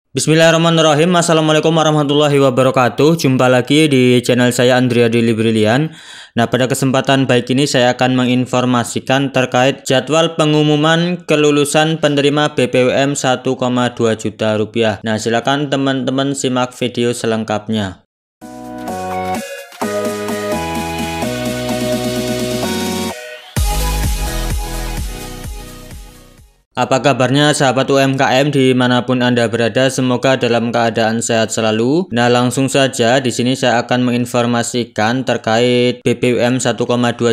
Bismillahirrahmanirrahim. Assalamualaikum warahmatullahi wabarakatuh. Jumpa lagi di channel saya Andriadili Brilian. Nah, pada kesempatan baik ini saya akan menginformasikan terkait jadwal pengumuman kelulusan penerima BPUM 1,2 juta rupiah. Nah, silakan teman-teman simak video selengkapnya. Apa kabarnya sahabat UMKM dimanapun Anda berada, semoga dalam keadaan sehat selalu. Nah, langsung saja di sini saya akan menginformasikan terkait BPUM 1,2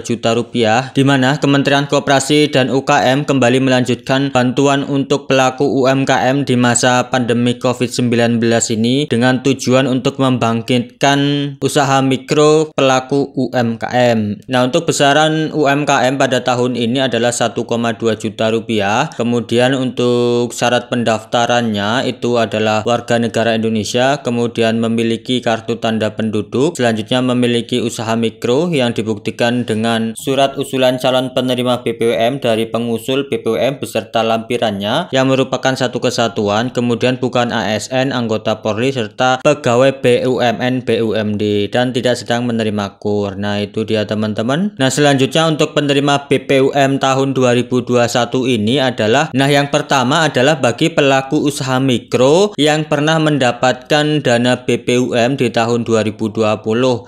juta rupiah, di mana Kementerian Koperasi dan UKM kembali melanjutkan bantuan untuk pelaku UMKM di masa pandemi COVID-19 ini dengan tujuan untuk membangkitkan usaha mikro pelaku UMKM. Nah, untuk besaran UMKM pada tahun ini adalah 1,2 juta rupiah. Kemudian untuk syarat pendaftarannya itu adalah warga negara Indonesia, kemudian memiliki kartu tanda penduduk, selanjutnya memiliki usaha mikro yang dibuktikan dengan surat usulan calon penerima BPUM dari pengusul BPUM beserta lampirannya yang merupakan satu kesatuan, kemudian bukan ASN, anggota Polri, serta pegawai BUMN, BUMD dan tidak sedang menerima KUR. Nah, itu dia teman-teman. Nah, selanjutnya untuk penerima BPUM tahun 2021 ini adalah yang pertama adalah bagi pelaku usaha mikro yang pernah mendapatkan dana BPUM di tahun 2020.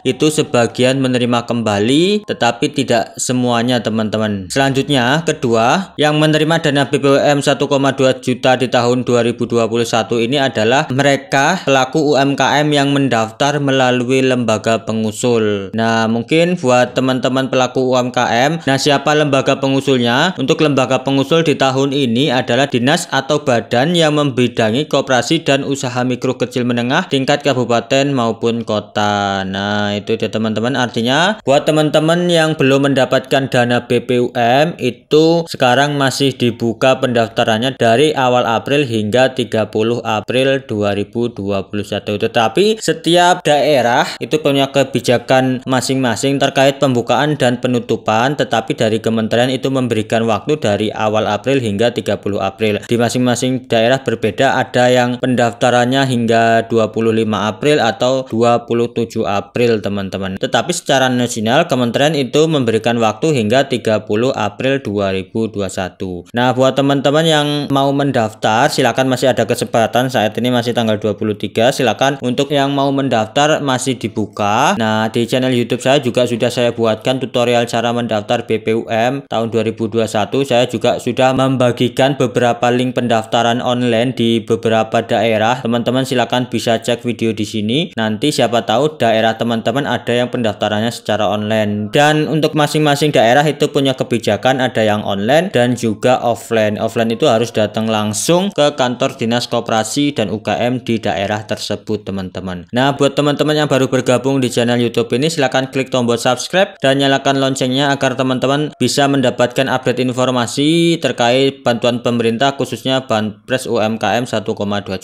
Itu sebagian menerima kembali, tetapi tidak semuanya teman-teman. Selanjutnya, kedua, yang menerima dana BPUM 1,2 juta di tahun 2021 ini adalah mereka pelaku UMKM yang mendaftar melalui lembaga pengusul. Nah, mungkin buat teman-teman pelaku UMKM, nah siapa lembaga pengusulnya? Untuk lembaga pengusul di tahun ini adalah dinas atau badan yang membidangi koperasi dan usaha mikro kecil menengah tingkat kabupaten maupun kota. Nah, itu dia teman-teman. Artinya buat teman-teman yang belum mendapatkan dana BPUM itu sekarang masih dibuka pendaftarannya dari awal April hingga 30 April 2021. Tetapi setiap daerah itu punya kebijakan masing-masing terkait pembukaan dan penutupan, tetapi dari kementerian itu memberikan waktu dari awal April hingga 30 April. Di masing-masing daerah berbeda, ada yang pendaftarannya hingga 25 April atau 27 April teman-teman. Tetapi secara nasional kementerian itu memberikan waktu hingga 30 April 2021. Nah, buat teman-teman yang mau mendaftar silakan, masih ada kesempatan, saat ini masih tanggal 23, silakan untuk yang mau mendaftar masih dibuka. Nah, di channel YouTube saya juga sudah saya buatkan tutorial cara mendaftar BPUM tahun 2021. Saya juga sudah membagikan beberapa link pendaftaran online di beberapa daerah. Teman-teman silakan bisa cek video di sini. Nanti siapa tahu daerah teman-teman ada yang pendaftarannya secara online. Dan untuk masing-masing daerah itu punya kebijakan, ada yang online dan juga offline. Offline itu harus datang langsung ke kantor dinas koperasi dan UKM di daerah tersebut teman-teman. Nah, buat teman-teman yang baru bergabung di channel YouTube ini silakan klik tombol subscribe dan nyalakan loncengnya agar teman-teman bisa mendapatkan update informasi terkait bantuan pemerintah khususnya Banpres UMKM 1,2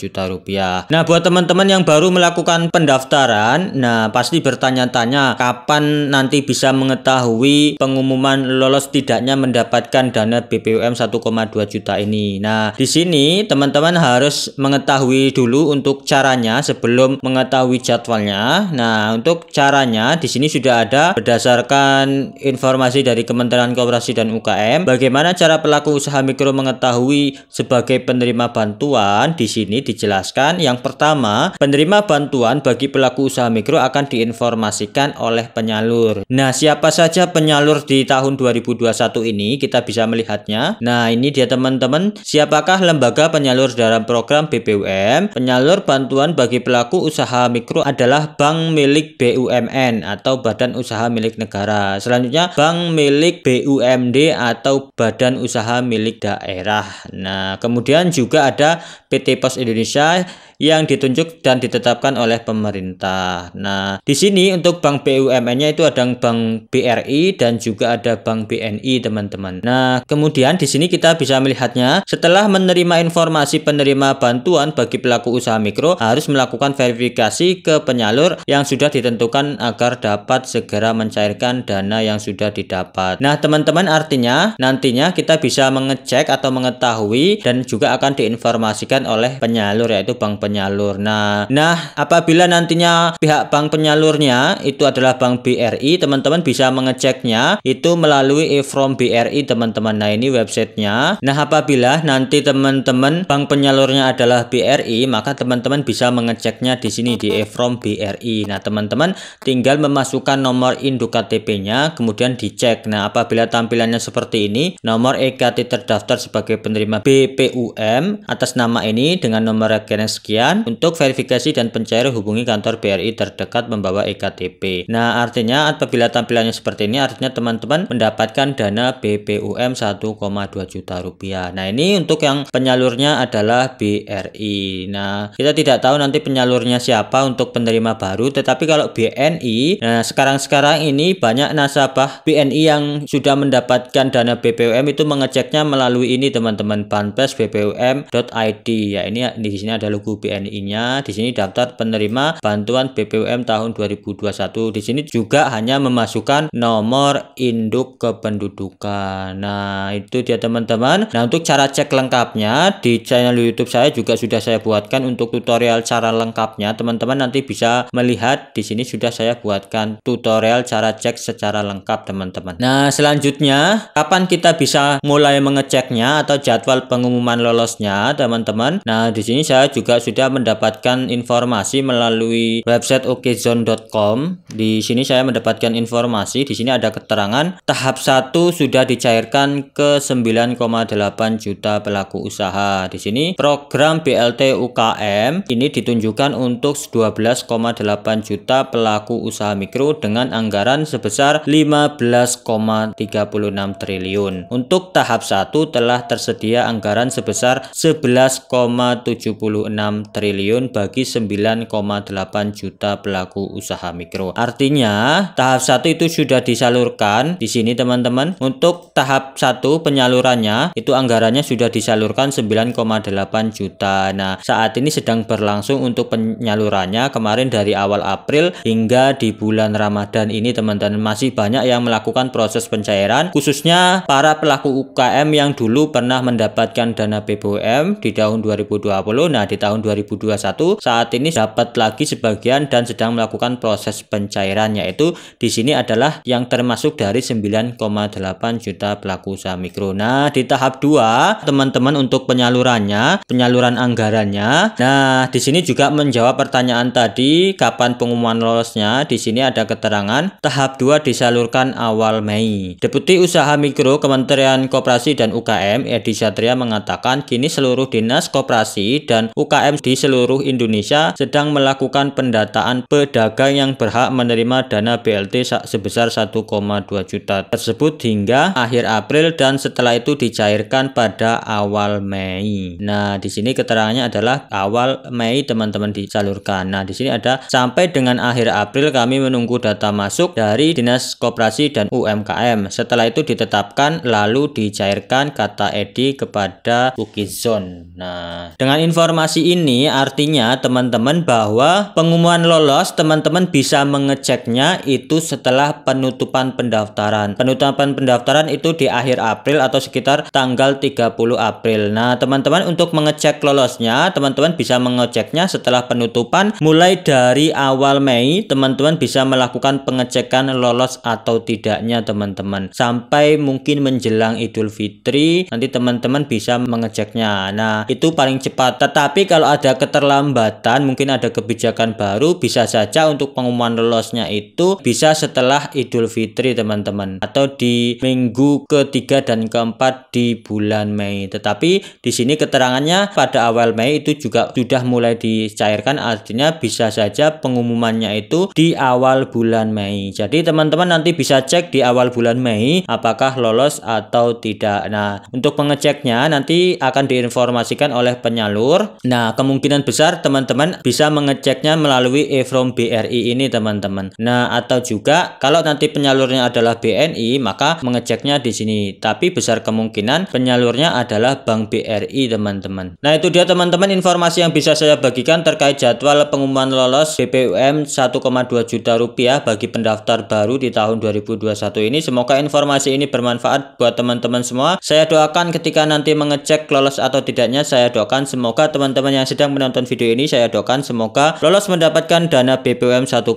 juta rupiah. Nah, buat teman-teman yang baru melakukan pendaftaran, nah pasti bertanya-tanya kapan nanti bisa mengetahui pengumuman lolos tidaknya mendapatkan dana BPUM 1,2 juta ini. Nah, di sini teman-teman harus mengetahui dulu untuk caranya sebelum mengetahui jadwalnya. Nah, untuk caranya di sini sudah ada berdasarkan informasi dari Kementerian Koperasi dan UKM. Bagaimana cara pelaku usaha mikro mengetahui sebagai penerima bantuan? Di sini dijelaskan yang pertama, penerima bantuan bagi pelaku usaha mikro akan diinformasikan oleh penyalur. Nah, siapa saja penyalur di tahun 2021 ini? Kita bisa melihatnya. Nah, ini dia teman-teman. Siapakah lembaga penyalur dalam program BPUM? Penyalur bantuan bagi pelaku usaha mikro adalah bank milik BUMN atau badan usaha milik negara. Selanjutnya, bank milik BUMD atau badan usaha milik daerah. Nah, kemudian juga ada PT Pos Indonesia yang ditunjuk dan ditetapkan oleh pemerintah. Nah, di sini untuk bank BUMN-nya itu ada bank BRI dan juga ada bank BNI, teman-teman. Nah, kemudian di sini kita bisa melihatnya, setelah menerima informasi penerima bantuan bagi pelaku usaha mikro harus melakukan verifikasi ke penyalur yang sudah ditentukan agar dapat segera mencairkan dana yang sudah didapat. Nah, teman-teman, artinya nantinya kita bisa mengecek atau mengetahui dan juga akan diinformasikan oleh penyalur yaitu bank penyalur. Nah, apabila nantinya pihak bank penyalurnya itu adalah Bank BRI, teman-teman bisa mengeceknya itu melalui e-from BRI, teman-teman. Nah, ini websitenya. Nah, apabila nanti teman-teman bank penyalurnya adalah BRI, maka teman-teman bisa mengeceknya di sini di e-from BRI. Nah, teman-teman tinggal memasukkan nomor induk KTP-nya, kemudian dicek. Nah, apabila tampilannya seperti ini, nomor EKT terdaftar sebagai penerima BPUM atas nama ini dengan nomor rekening sekian. Untuk verifikasi dan pencairan hubungi kantor BRI terdekat membawa EKTP. Nah, artinya apabila tampilannya seperti ini, artinya teman-teman mendapatkan dana BPUM 1,2 juta rupiah. Nah, ini untuk yang penyalurnya adalah BRI. Nah, kita tidak tahu nanti penyalurnya siapa untuk penerima baru, tetapi kalau BNI, nah sekarang ini banyak nasabah BNI yang sudah mendapatkan dana BPUM itu mengeceknya melalui ini, teman-teman, banpes.bpum.id. Ya, ini di sini ada logo BNI-nya. Di sini daftar penerima bantuan BPUM tahun 2021. Di sini juga hanya memasukkan nomor induk kependudukan. Nah, itu dia, teman-teman. Nah, untuk cara cek lengkapnya di channel YouTube saya juga sudah saya buatkan untuk tutorial cara lengkapnya. Teman-teman nanti bisa melihat di sini sudah saya buatkan tutorial cara cek secara lengkap, teman-teman. Nah, selanjutnya kapan kita bisa mulai mengeceknya atau jadwal pengumuman lolosnya, teman-teman. Nah, di sini saya juga sudah mendapatkan informasi melalui website okezone.com. Di sini saya mendapatkan informasi, di sini ada keterangan tahap 1 sudah dicairkan ke 9,8 juta pelaku usaha. Di sini program BLT UKM ini ditunjukkan untuk 12,8 juta pelaku usaha mikro dengan anggaran sebesar 15,36 triliun. Untuk tahap 1 telah tersedia anggaran sebesar 11,76 triliun bagi 9,8 juta pelaku usaha mikro. Artinya tahap 1 itu sudah disalurkan di sini, teman-teman. Untuk tahap 1 penyalurannya itu anggarannya sudah disalurkan 9,8 juta. Nah, saat ini sedang berlangsung untuk penyalurannya. Kemarin dari awal April hingga di bulan Ramadan ini, teman-teman, masih banyak yang melakukan proses pencairan, khususnya para pelaku UKM yang dulu pernah mendapatkan dana BPUM di tahun 2020. Nah, di tahun 2021 saat ini dapat lagi sebagian dan sedang melakukan proses pencairan, yaitu di sini adalah yang termasuk dari 9,8 juta pelaku usaha mikro. Nah, di tahap 2, teman-teman, untuk penyalurannya, penyaluran anggarannya. Nah, di sini juga menjawab pertanyaan tadi kapan pengumuman lolosnya. Di sini ada keterangan tahap 2 disalurkan awal Mei. Deputi Usaha Mikro Kementerian Koperasi dan UKM Edi Satria mengatakan kini seluruh dinas koperasi dan UKM di seluruh Indonesia sedang melakukan pendataan pedagang yang berhak menerima dana BLT sebesar 1,2 juta tersebut hingga akhir April dan setelah itu dicairkan pada awal Mei. Nah, di sini keterangannya adalah awal Mei, teman-teman, disalurkan. Nah, di sini ada sampai dengan akhir April kami menunggu data masuk dari Dinas Koperasi dan UMKM. Setelah itu ditetapkan lalu dicairkan, kata Edi kepada Okezone. Nah, dengan informasi ini artinya, teman-teman, bahwa pengumuman lolos teman-teman bisa mengeceknya itu setelah penutupan pendaftaran. Penutupan pendaftaran itu di akhir April atau sekitar tanggal 30 April. Nah, teman-teman, untuk mengecek lolosnya, teman-teman bisa mengeceknya setelah penutupan mulai dari awal Mei. Teman-teman bisa melakukan pengecekan lolos atau tidaknya, teman-teman, sampai mungkin menjelang Idul Fitri nanti teman-teman bisa mengeceknya. Nah, itu paling cepat. Tetapi kalau ada keterlambatan, mungkin ada kebijakan baru, bisa saja untuk pengumuman lolosnya itu bisa setelah Idul Fitri, teman-teman, atau di minggu ketiga dan keempat di bulan Mei. Tetapi di sini keterangannya pada awal Mei itu juga sudah mulai dicairkan, artinya bisa saja pengumumannya itu di awal bulan Mei. Jadi teman-teman nanti bisa cek di awal bulan Mei apakah lolos atau tidak. Nah, untuk pengeceknya nanti akan diinformasikan oleh penyalur. Nah, kemungkinan besar teman-teman bisa mengeceknya melalui e-from BRI ini, teman-teman. Nah, atau juga kalau nanti penyalurnya adalah BNI, maka mengeceknya di sini. Tapi besar kemungkinan penyalurnya adalah Bank BRI, teman-teman. Nah, itu dia, teman-teman, informasi yang bisa saya bagikan terkait jadwal pengumuman lolos BPUM 1,2 juta rupiah bagi pendaftar baru di tahun 2021 ini. Semoga informasi ini bermanfaat buat teman-teman semua. Saya doakan ketika nanti mengecek lolos atau tidaknya, saya doakan semoga teman-teman yang sedang menonton video ini, saya doakan semoga lolos mendapatkan dana BPUM 1,2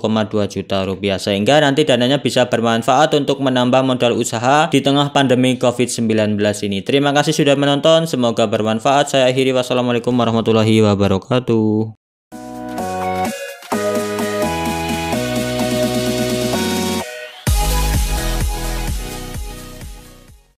juta rupiah, sehingga nanti dananya bisa bermanfaat untuk menambah modal usaha di tengah pandemi COVID-19 ini. Terima kasih sudah menonton, semoga bermanfaat. Saya akhiri, wassalamualaikum warahmatullahi wabarakatuh.